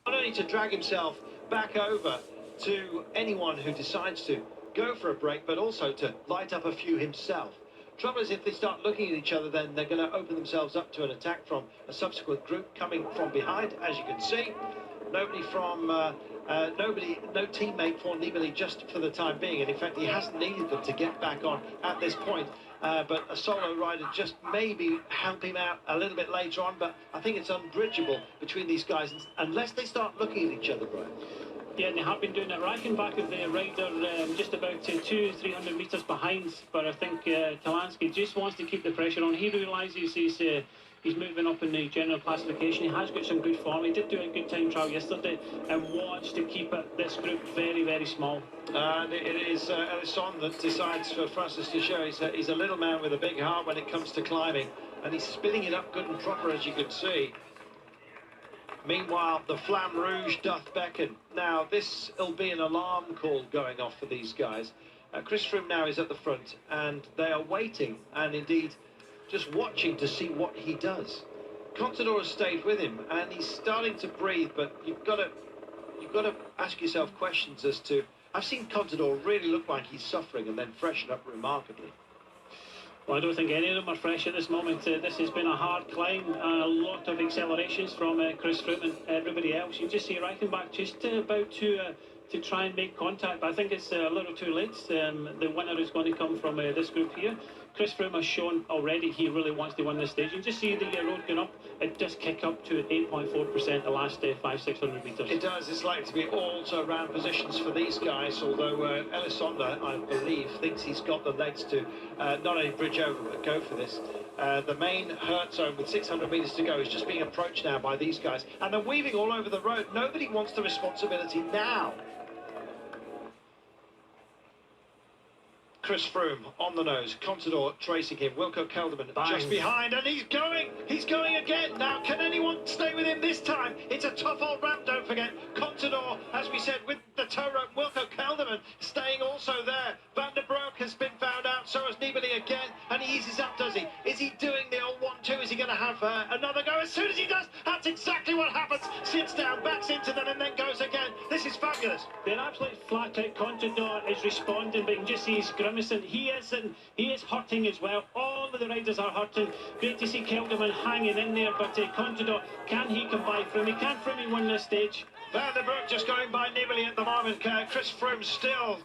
not only to drag himself back over to anyone who decides to go for a break, but also to light up a few himself. Trouble is, if they start looking at each other, then they're going to open themselves up to an attack from a subsequent group coming from behind, as you can see. Nobody from, no teammate for Nibali just for the time being, and in fact he hasn't needed them to get back on at this point. But a solo rider just maybe help him out a little bit later on, but I think it's unbridgeable between these guys unless they start looking at each other, Brian. Yeah, they have been doing it. Reichenbach of the rider just about 200-300 metres behind, but I think Talansky just wants to keep the pressure on. He realises he's moving up in the general classification. He has got some good form. He did do a good time trial yesterday and wants to keep this group very, very small. And it is Elisson that decides for Francis to show he's a little man with a big heart when it comes to climbing, and he's spinning it up good and proper, as you can see. Meanwhile, the Flamme Rouge doth beckon. Now, this will be an alarm call going off for these guys. Chris Froome now is at the front, and they are waiting, and indeed just watching to see what he does. Contador has stayed with him, and he's starting to breathe, but you've got to ask yourself questions as to... I've seen Contador really look like he's suffering and then freshen up remarkably. Well, I don't think any of them are fresh at this moment. This has been a hard climb, a lot of accelerations from Chris Froome and everybody else. You just see Reichenbach just about to try and make contact, but I think it's a little too late. The winner is going to come from this group here. Chris Froome has shown already he really wants to win this stage. You just see the road going up. It does kick up to 8.4% the last 500-600 metres. It does. It's likely to be all-round positions for these guys, although Elisonda, I believe, thinks he's got the legs to not only bridge over but go for this. The main hurt zone with 600 metres to go is just being approached now by these guys, and they're weaving all over the road. Nobody wants the responsibility now. Chris Froome on the nose, Contador tracing him, Wilco Kelderman just behind, and he's going again. Now, can anyone stay with him this time? It's a tough old ramp, don't forget. Contador, as we said, with the tow rope, Wilco Kelderman staying also there. Van der Broek has been found out, so has Nibali again, and he eases up, does he? Is he doing the old 1-2? Is he going to have another go? As soon as he does, that's exactly what happens. Sits down, backs into them, and then goes again. This is fabulous. They're absolutely flat out. Contador is responding, but you can just see he's grimacing. He is hurting as well. All of the riders are hurting. Great to see Kelderman hanging in there, but Contador, can he come by Froome? Can Froome win this stage? Van der Broek just going by Nibali at the moment. Chris Froome still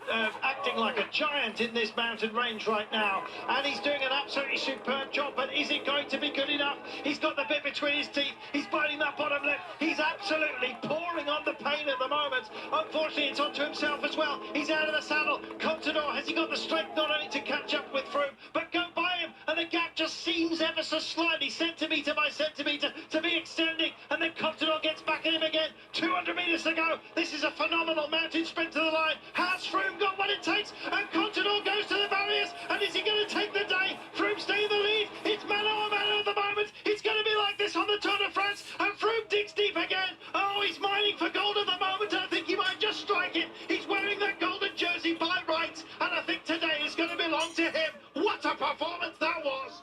acting like a giant in this mountain range right now, and he's doing an absolutely superb job, but is it going to be good enough? He's got the bit between his teeth. He's biting that bottom lip. He's absolutely pouring on the pain at the moment. Unfortunately, it's onto himself as well. He's out of the saddle. Contador, has he got the strength not only to catch up with Froome, but go by him? And the gap just seems ever so slightly, centimetre by centimetre, to be extending, and then Contador gets back at him again. 200 metres to go. This is a phenomenal mountain sprint to the line. Has Froome got what it takes? And Contador goes to the barriers, and is he going to take the day? Froome stay in the lead. It's mano a mano at the moment. It's going to be like this on the Tour de France, and Froome digs deep again. Oh, he's mining for gold at the moment, and I think he might just strike it. He's wearing that golden jersey by rights, and I think today is going to belong to him. What a performance that was!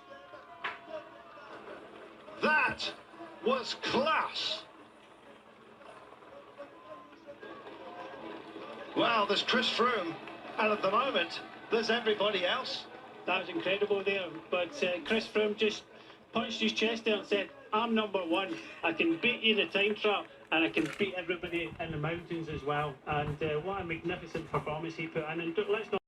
That was class. Well, there's Chris Froome, and at the moment, there's everybody else. That was incredible there, but Chris Froome just punched his chest there and said, I'm number one. I can beat you in the time trial, and I can beat everybody in the mountains as well. And what a magnificent performance he put in. And let's not